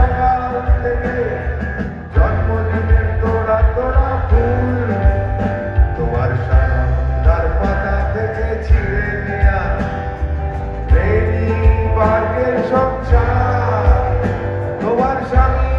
সকাল থেকে জন্মদিনের তোড়া তোড়া ফুল তোমার সারার পাতা থেকে ছিঁড়ে নেয়া লেডি বার্গের সব চা তোমার স্বামী